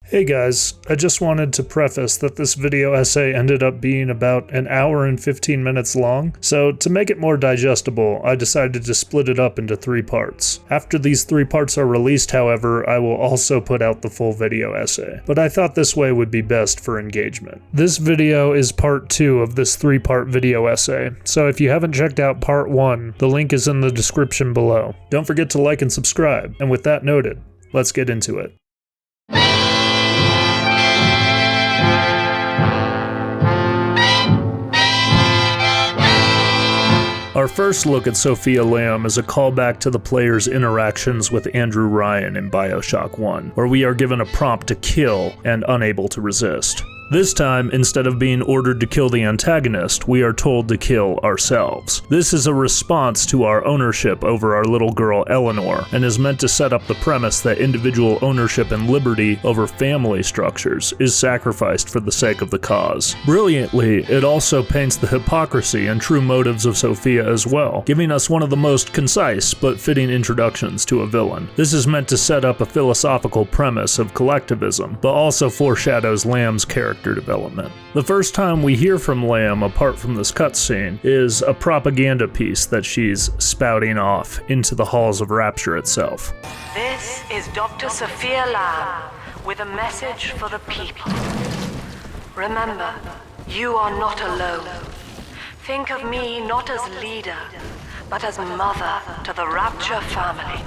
Hey guys, I just wanted to preface that this video essay ended up being about an hour and 15 minutes long, so to make it more digestible, I decided to split it up into 3 parts. After these 3 parts are released, however, I will also put out the full video essay, but I thought this way would be best for engagement. This video is part 2 of this 3-part video essay, so if you haven't checked out part 1, the link is in the description below. Don't forget to like and subscribe, and with that noted, let's get into it. Our first look at Sophia Lamb is a callback to the player's interactions with Andrew Ryan in BioShock 1, where we are given a prompt to kill and unable to resist. This time, instead of being ordered to kill the antagonist, we are told to kill ourselves. This is a response to our ownership over our little girl Eleanor, and is meant to set up the premise that individual ownership and liberty over family structures is sacrificed for the sake of the cause. Brilliantly, it also paints the hypocrisy and true motives of Sophia as well, giving us one of the most concise but fitting introductions to a villain. This is meant to set up a philosophical premise of collectivism, but also foreshadows Lamb's character development. The first time we hear from Lamb, apart from this cutscene, is a propaganda piece that she's spouting off into the halls of Rapture itself. This is Dr. Sophia Lamb with a message for the people. Remember, you are not alone. Think of me not as leader, but as mother to the Rapture family.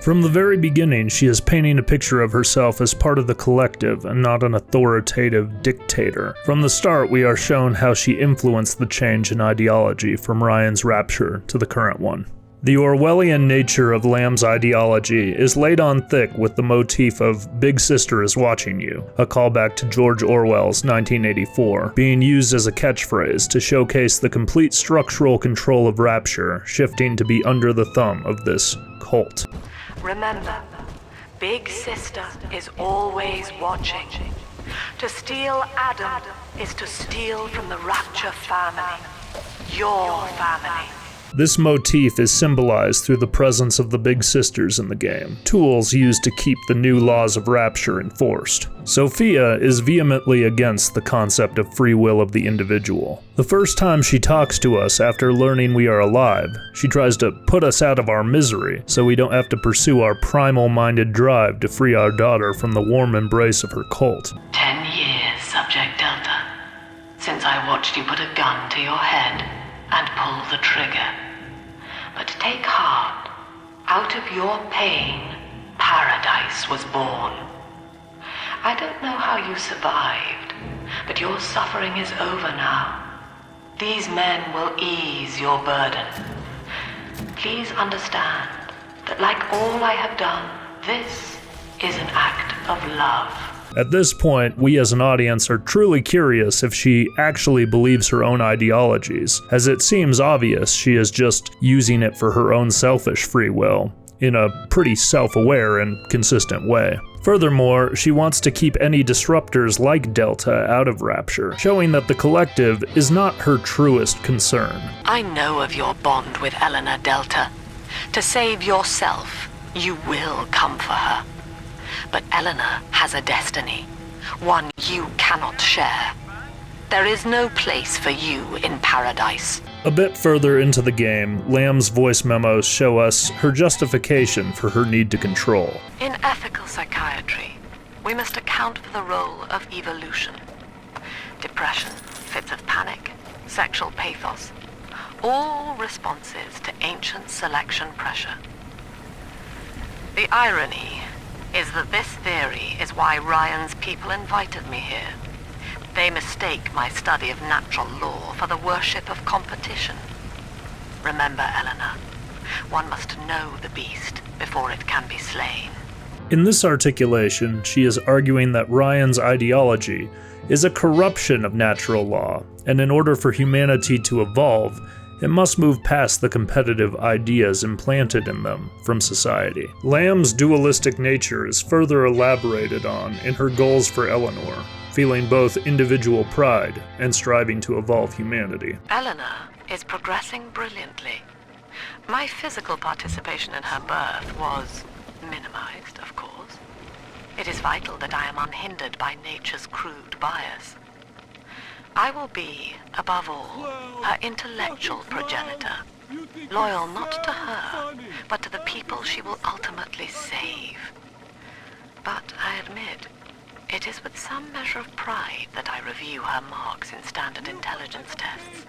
From the very beginning, she is painting a picture of herself as part of the collective and not an authoritative dictator. From the start, we are shown how she influenced the change in ideology from Ryan's Rapture to the current one. The Orwellian nature of Lamb's ideology is laid on thick with the motif of "Big Sister is watching you," a callback to George Orwell's 1984, being used as a catchphrase to showcase the complete structural control of Rapture shifting to be under the thumb of this cult. Remember, Big Sister is always watching. To steal Adam is to steal from the Rapture family. Your family. This motif is symbolized through the presence of the Big Sisters in the game, tools used to keep the new laws of Rapture enforced. Sophia is vehemently against the concept of free will of the individual. The first time she talks to us after learning we are alive, she tries to put us out of our misery so we don't have to pursue our primal-minded drive to free our daughter from the warm embrace of her cult. 10 years, Subject Delta, since I watched you put a gun to your head and pull the trigger. But take heart. Out of your pain, paradise was born. I don't know how you survived, but your suffering is over now. These men will ease your burden. Please understand that like all I have done, this is an act of love. At this point, we as an audience are truly curious if she actually believes her own ideologies, as it seems obvious she is just using it for her own selfish free will, in a pretty self-aware and consistent way. Furthermore, she wants to keep any disruptors like Delta out of Rapture, showing that the collective is not her truest concern. I know of your bond with Eleanor, Delta. To save yourself, you will come for her. But Eleanor has a destiny, one you cannot share. There is no place for you in paradise. A bit further into the game, Lamb's voice memos show us her justification for her need to control. In ethical psychiatry, we must account for the role of evolution. Depression, fits of panic, sexual pathos, all responses to ancient selection pressure. The irony is that this theory is why Ryan's people invited me here. They mistake my study of natural law for the worship of competition. Remember, Eleanor, one must know the beast before it can be slain. In this articulation, she is arguing that Ryan's ideology is a corruption of natural law, and in order for humanity to evolve, it must move past the competitive ideas implanted in them from society. Lamb's dualistic nature is further elaborated on in her goals for Eleanor, feeling both individual pride and striving to evolve humanity. Eleanor is progressing brilliantly. My physical participation in her birth was minimized, of course. It is vital that I am unhindered by nature's crude bias. I will be, above all, her intellectual progenitor, loyal not to her, but to the people she will ultimately save. But I admit, it is with some measure of pride that I review her marks in standard intelligence tests.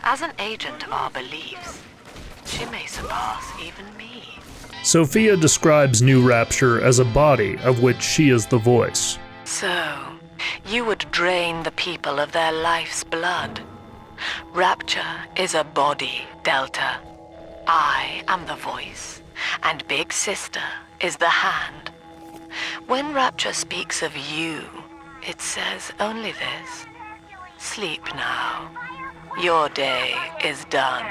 As an agent of our beliefs, she may surpass even me. Sophia describes New Rapture as a body of which she is the voice. So, you would drain the people of their life's blood. Rapture is a body, Delta. I am the voice, and Big Sister is the hand. When Rapture speaks of you, it says only this: sleep now. Your day is done.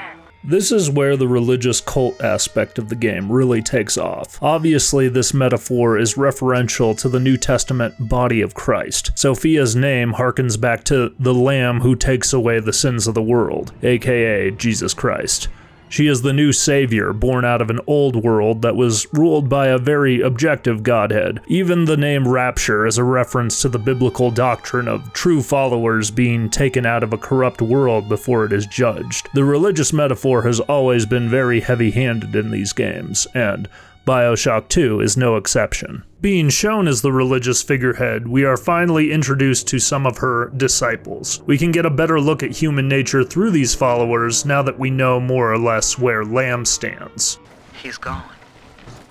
This is where the religious cult aspect of the game really takes off. Obviously, this metaphor is referential to the New Testament body of Christ. Sophia's name harkens back to the Lamb who takes away the sins of the world, aka Jesus Christ. She is the new savior born out of an old world that was ruled by a very objective Godhead. Even the name Rapture is a reference to the biblical doctrine of true followers being taken out of a corrupt world before it is judged. The religious metaphor has always been very heavy-handed in these games, and BioShock 2 is no exception. Being shown as the religious figurehead, we are finally introduced to some of her disciples. We can get a better look at human nature through these followers now that we know more or less where Lamb stands. He's gone.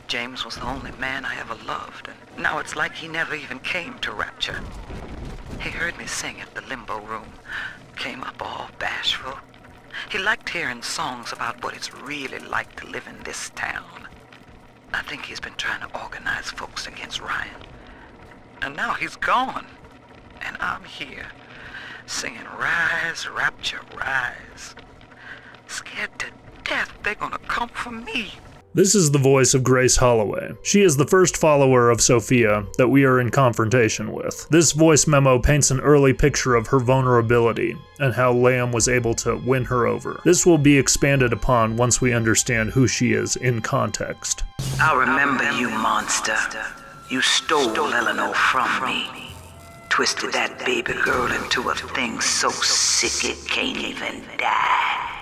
James was the only man I ever loved, and now it's like he never even came to Rapture. He heard me sing at the Limbo Room, came up all bashful. He liked hearing songs about what it's really like to live in this town. I think he's been trying to organize folks against Ryan. And now he's gone. And I'm here, singing Rise, Rapture, Rise. Scared to death they're gonna come for me. This is the voice of Grace Holloway. She is the first follower of Sophia that we are in confrontation with. This voice memo paints an early picture of her vulnerability and how Lamb was able to win her over. This will be expanded upon once we understand who she is in context. I remember you, monster. You stole Eleanor from me. Twisted that baby girl into a thing so sick it can't even die.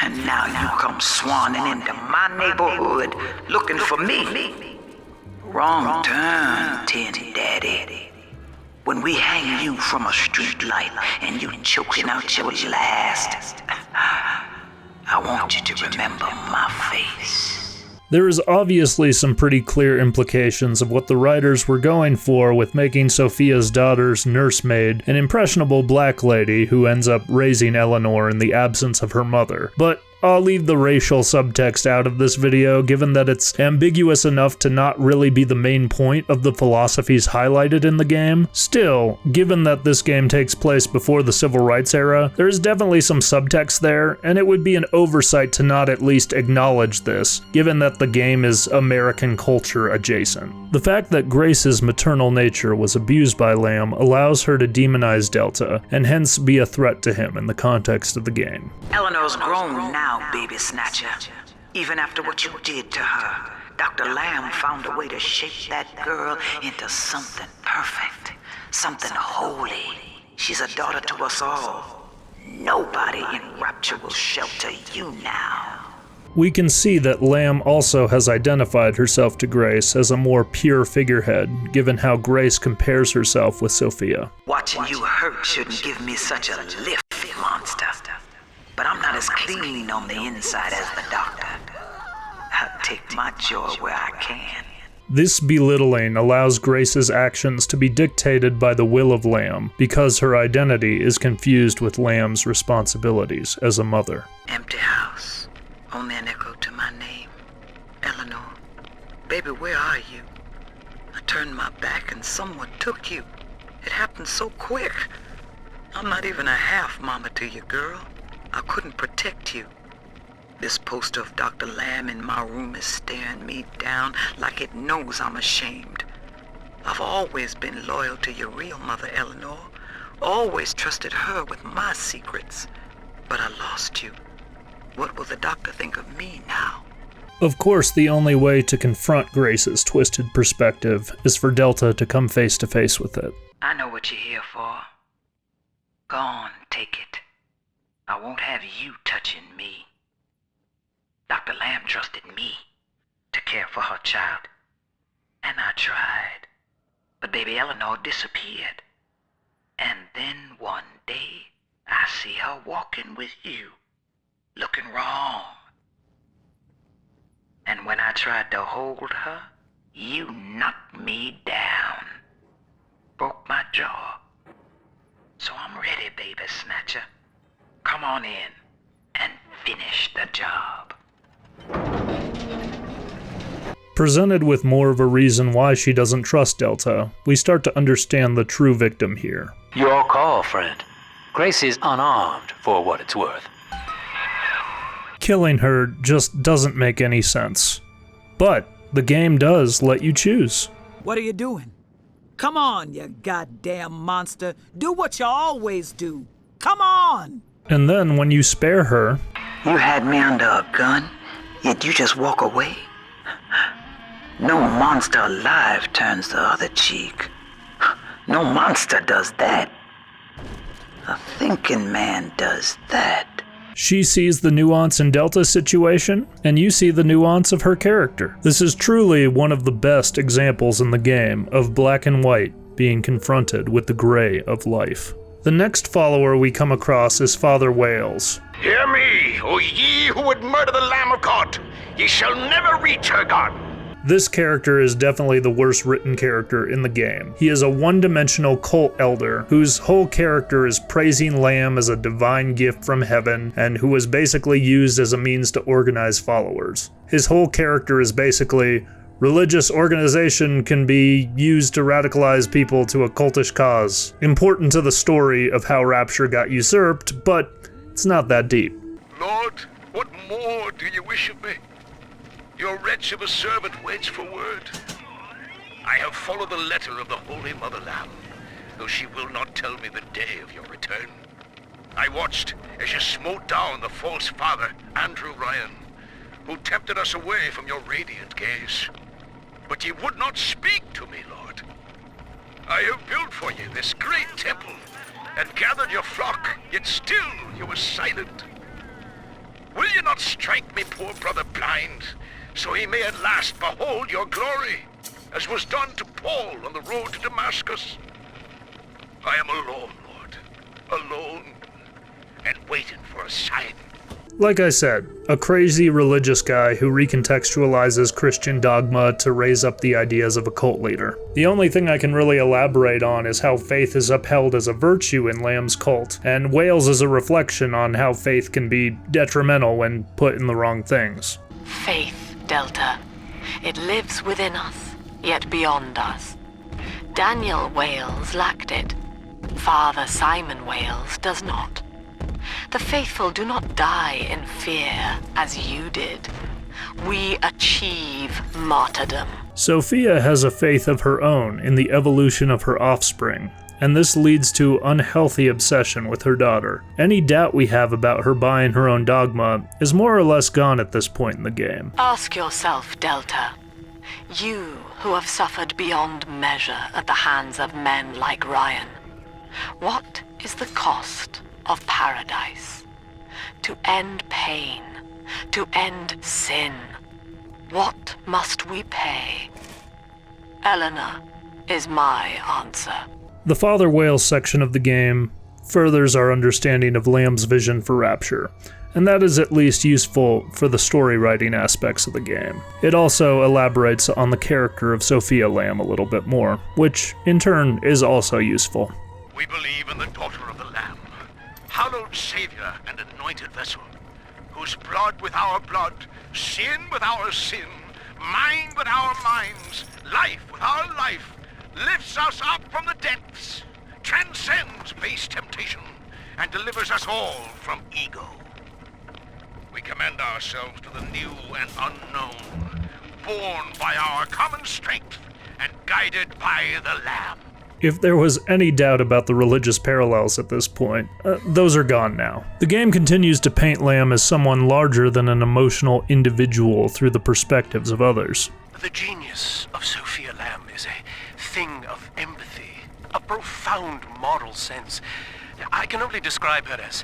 And now you come swanning into my neighborhood looking for me. Wrong turn, Tin Daddy. When we hang you from a street light and you choking out your last, I want you to remember my face. There is obviously some pretty clear implications of what the writers were going for with making Sophia's daughter's nursemaid an impressionable black lady who ends up raising Eleanor in the absence of her mother. But I'll leave the racial subtext out of this video, given that it's ambiguous enough to not really be the main point of the philosophies highlighted in the game. Still, given that this game takes place before the Civil Rights era, there is definitely some subtext there, and it would be an oversight to not at least acknowledge this, given that the game is American culture adjacent. The fact that Grace's maternal nature was abused by Lamb allows her to demonize Delta, and hence be a threat to him in the context of the game. Eleanor's grown now, baby snatcher. Even after what you did to her, Dr. Lamb found a way to shape that girl into something perfect, something holy. She's a daughter to us all. Nobody in Rapture will shelter you now. We can see that Lamb also has identified herself to Grace as a more pure figurehead, given how Grace compares herself with Sophia. Watching you hurt shouldn't give me such a lift, monster. But I'm not as clean on the inside as the doctor. I'll take my joy where I can. This belittling allows Grace's actions to be dictated by the will of Lamb, because her identity is confused with Lamb's responsibilities as a mother. Empty house. Only an echo to my name. Eleanor. Baby, where are you? I turned my back and someone took you. It happened so quick. I'm not even a half mama to you, girl. I couldn't protect you. This poster of Dr. Lamb in my room is staring me down like it knows I'm ashamed. I've always been loyal to your real mother, Eleanor. Always trusted her with my secrets. But I lost you. What will the doctor think of me now? Of course, the only way to confront Grace's twisted perspective is for Delta to come face to face with it. I know what you're here for. Go on, take it. I won't have you touching me. Dr. Lamb trusted me to care for her child. And I tried. But baby Eleanor disappeared. And then one day, I see her walking with you, looking wrong. And when I tried to hold her, you knocked me down. Broke my jaw. So I'm ready, baby snatcher. Come on in and finish the job. Presented with more of a reason why she doesn't trust Delta, we start to understand the true victim here. Your call, friend. Grace is unarmed, for what it's worth. Killing her just doesn't make any sense. But the game does let you choose. What are you doing? Come on, you goddamn monster. Do what you always do. Come on! And then when you spare her... You had me under a gun, yet you just walk away? No monster alive turns the other cheek. No monster does that. A thinking man does that. She sees the nuance in Delta's situation, and you see the nuance of her character. This is truly one of the best examples in the game of black and white being confronted with the gray of life. The next follower we come across is Father Wales. Hear me, O ye who would murder the Lamb of God! Ye shall never reach her garden! This character is definitely the worst written character in the game. He is a one-dimensional cult elder whose whole character is praising Lamb as a divine gift from heaven and who was basically used as a means to organize followers. His whole character is basically, religious organization can be used to radicalize people to a cultish cause. Important to the story of how Rapture got usurped, but it's not that deep. Lord, what more do you wish of me? Your wretch of a servant waits for word. I have followed the letter of the Holy Mother Lamb, though she will not tell me the day of your return. I watched as you smote down the false father, Andrew Ryan, who tempted us away from your radiant gaze. But ye would not speak to me, Lord. I have built for you this great temple, and gathered your flock, yet still you were silent. Will you not strike me poor brother blind, so he may at last behold your glory, as was done to Paul on the road to Damascus? I am alone, Lord, alone, and waiting for a sign. Like I said, a crazy religious guy who recontextualizes Christian dogma to raise up the ideas of a cult leader. The only thing I can really elaborate on is how faith is upheld as a virtue in Lamb's cult, and Wales is a reflection on how faith can be detrimental when put in the wrong things. Faith, Delta. It lives within us, yet beyond us. Daniel Wales lacked it. Father Simon Wales does not. The faithful do not die in fear, as you did. We achieve martyrdom. Sophia has a faith of her own in the evolution of her offspring, and this leads to unhealthy obsession with her daughter. Any doubt we have about her buying her own dogma is more or less gone at this point in the game. Ask yourself, Delta. You who have suffered beyond measure at the hands of men like Ryan. What is the cost of paradise? To end pain, to end sin, what must we pay? Eleanor is my answer. The Father Wales section of the game furthers our understanding of Lamb's vision for Rapture, and that is at least useful for the story writing aspects of the game. It also elaborates on the character of Sophia Lamb a little bit more, which in turn is also useful. We believe in the daughter of the Lamb, hallowed Savior and anointed vessel, whose blood with our blood, sin with our sin, mind with our minds, life with our life, lifts us up from the depths, transcends base temptation, and delivers us all from ego. We commend ourselves to the new and unknown, born by our common strength and guided by the Lamb. If there was any doubt about the religious parallels at this point, those are gone now. The game continues to paint Lamb as someone larger than an emotional individual through the perspectives of others. The genius of Sophia Lamb is a thing of empathy, a profound moral sense. I can only describe her as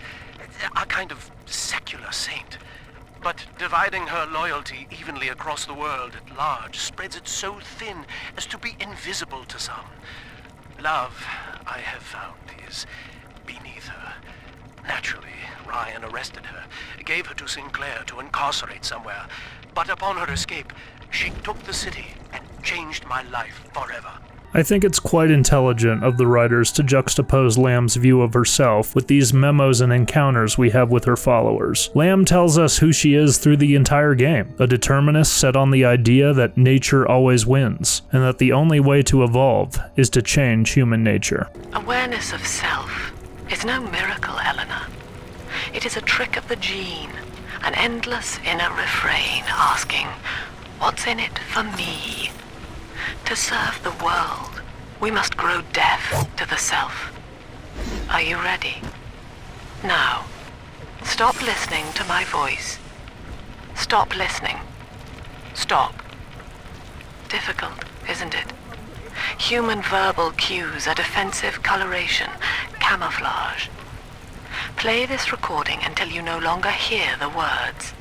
a kind of secular saint. But dividing her loyalty evenly across the world at large spreads it so thin as to be invisible to some. Love, I have found, is beneath her. Naturally, Ryan arrested her, gave her to Sinclair to incarcerate somewhere. But upon her escape, she took the city and changed my life forever. I think it's quite intelligent of the writers to juxtapose Lamb's view of herself with these memos and encounters we have with her followers. Lamb tells us who she is through the entire game, a determinist set on the idea that nature always wins, and that the only way to evolve is to change human nature. Awareness of self is no miracle, Eleanor. It is a trick of the gene, an endless inner refrain asking, what's in it for me? To serve the world, we must grow deaf to the self. Are you ready? Now, stop listening to my voice. Stop listening. Stop. Difficult, isn't it? Human verbal cues are defensive coloration, camouflage. Play this recording until you no longer hear the words.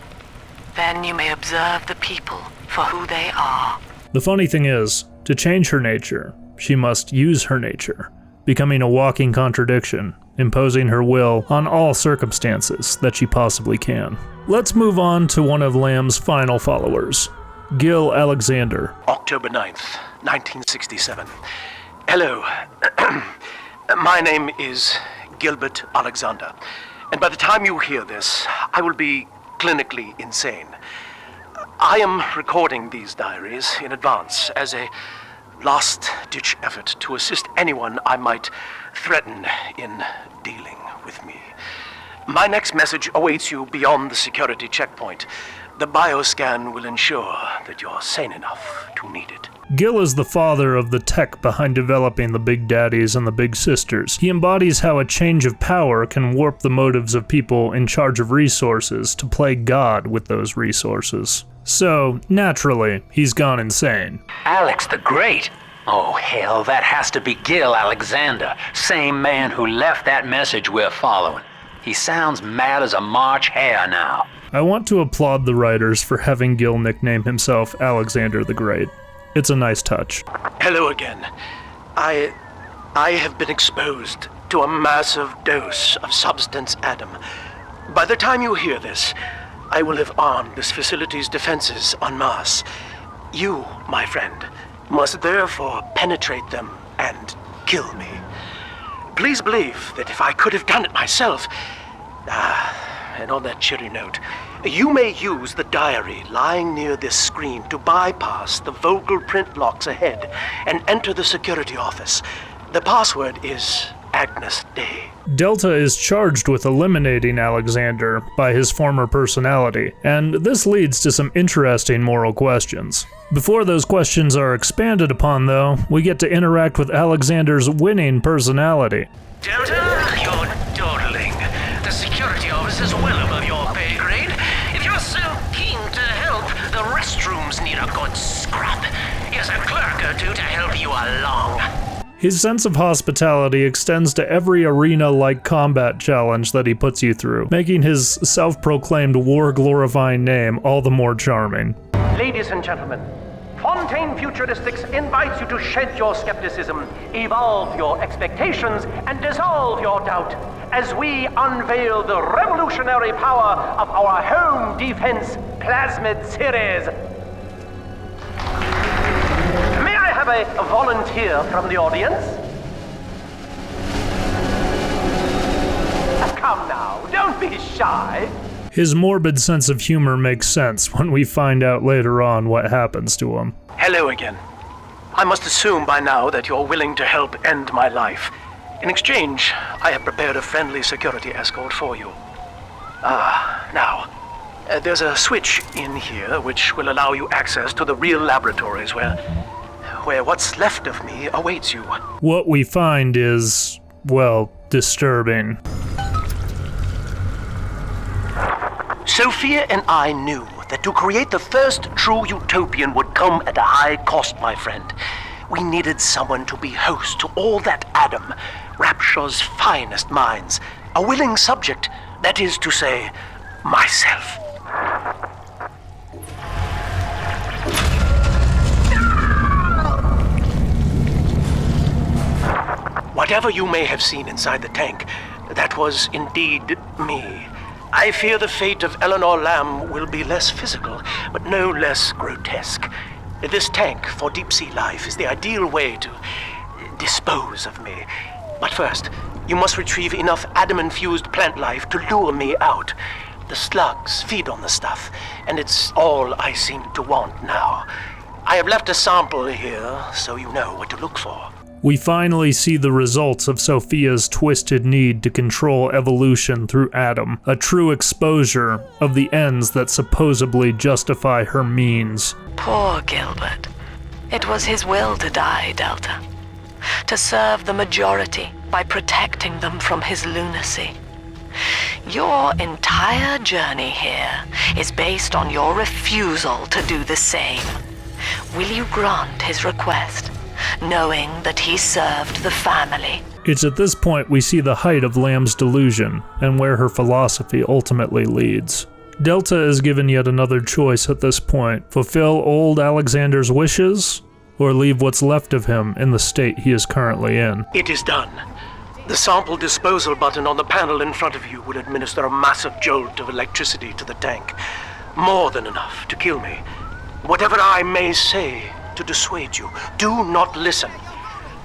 Then you may observe the people for who they are. The funny thing is, to change her nature, she must use her nature, becoming a walking contradiction, imposing her will on all circumstances that she possibly can. Let's move on to one of Lamb's final followers, Gil Alexander. October 9th, 1967. Hello. My name is Gilbert Alexander, and by the time you hear this, I will be clinically insane. I am recording these diaries in advance as a last-ditch effort to assist anyone I might threaten in dealing with me. My next message awaits you beyond the security checkpoint. The bioscan will ensure that you're sane enough to need it. Gil is the father of the tech behind developing the Big Daddies and the Big Sisters. He embodies how a change of power can warp the motives of people in charge of resources to play God with those resources. So, naturally, he's gone insane. Alex the Great? Oh, hell, that has to be Gil Alexander, same man who left that message we're following. He sounds mad as a March hare now. I want to applaud the writers for having Gil nickname himself Alexander the Great. It's a nice touch. Hello again. I have been exposed to a massive dose of substance Adam. By the time you hear this, I will have armed this facility's defenses en masse. You, my friend, must therefore penetrate them and kill me. Please believe that if I could have done it myself... and on that cheery note, you may use the diary lying near this screen to bypass the vocal print locks ahead and enter the security office. The password is Agnes Day. Delta is charged with eliminating Alexander by his former personality, and this leads to some interesting moral questions. Before those questions are expanded upon, though, we get to interact with Alexander's winning personality. Delta, you're dawdling. The security office is well above your pay grade. If you're so keen to help, the restrooms need a good scrub. Here's a clerk or two to help you along. His sense of hospitality extends to every arena-like combat challenge that he puts you through, making his self-proclaimed war-glorifying name all the more charming. Ladies and gentlemen, Fontaine Futuristics invites you to shed your skepticism, evolve your expectations, and dissolve your doubt as we unveil the revolutionary power of our home defense plasmid series. May I have a volunteer from the audience? Come now, don't be shy. His morbid sense of humor makes sense when we find out later on what happens to him. Hello again. I must assume by now that you're willing to help end my life. In exchange, I have prepared a friendly security escort for you. Now, there's a switch in here which will allow you access to the real laboratories where where what's left of me awaits you. What we find is, well, disturbing. Sophia and I knew that to create the first true utopian would come at a high cost, my friend. We needed someone to be host to all that Adam, Rapture's finest minds, a willing subject, that is to say, myself. Whatever you may have seen inside the tank, that was indeed me. I fear the fate of Eleanor Lamb will be less physical, but no less grotesque. This tank for deep-sea life is the ideal way to dispose of me. But first, you must retrieve enough Adam-infused plant life to lure me out. The slugs feed on the stuff, and it's all I seem to want now. I have left a sample here, so you know what to look for. We finally see the results of Sophia's twisted need to control evolution through Adam, a true exposure of the ends that supposedly justify her means. Poor Gilbert. It was his will to die, Delta. To serve the majority by protecting them from his lunacy. Your entire journey here is based on your refusal to do the same. Will you grant his request, knowing that he served the family? It's at this point we see the height of Lamb's delusion, and where her philosophy ultimately leads. Delta is given yet another choice at this point: fulfill old Alexander's wishes, or leave what's left of him in the state he is currently in. It is done. The sample disposal button on the panel in front of you will administer a massive jolt of electricity to the tank. More than enough to kill me. Whatever I may say to dissuade you, do not listen.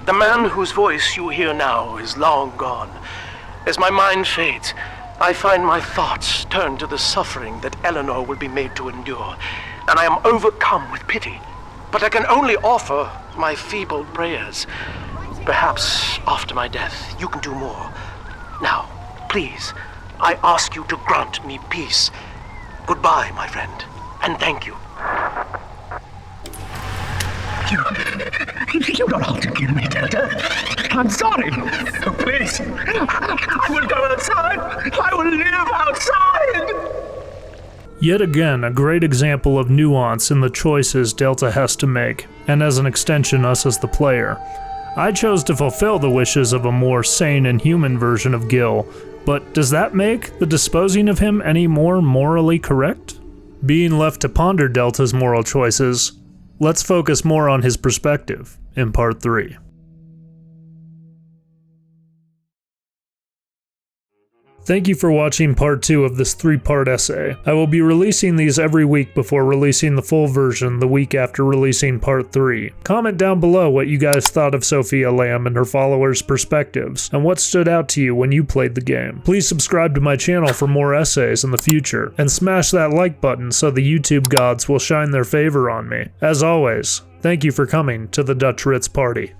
The man whose voice you hear now is long gone. As my mind fades, I find my thoughts turn to the suffering that Eleanor will be made to endure, and I am overcome with pity. But I can only offer my feeble prayers. Perhaps after my death, you can do more. Now, please, I ask you to grant me peace. Goodbye, my friend, and thank you. You don't have to kill me, Delta. I'm sorry. Please. I will go outside. I will live outside. Yet again, a great example of nuance in the choices Delta has to make, and as an extension, us as the player. I chose to fulfill the wishes of a more sane and human version of Gil, but does that make the disposing of him any more morally correct? Being left to ponder Delta's moral choices, let's focus more on his perspective in Part 3. Thank you for watching Part 2 of this 3-part essay. I will be releasing these every week before releasing the full version the week after releasing Part 3. Comment down below what you guys thought of Sophia Lamb and her followers' perspectives, and what stood out to you when you played the game. Please subscribe to my channel for more essays in the future, and smash that like button so the YouTube gods will shine their favor on me. As always, thank you for coming to the Dutch Ritz party.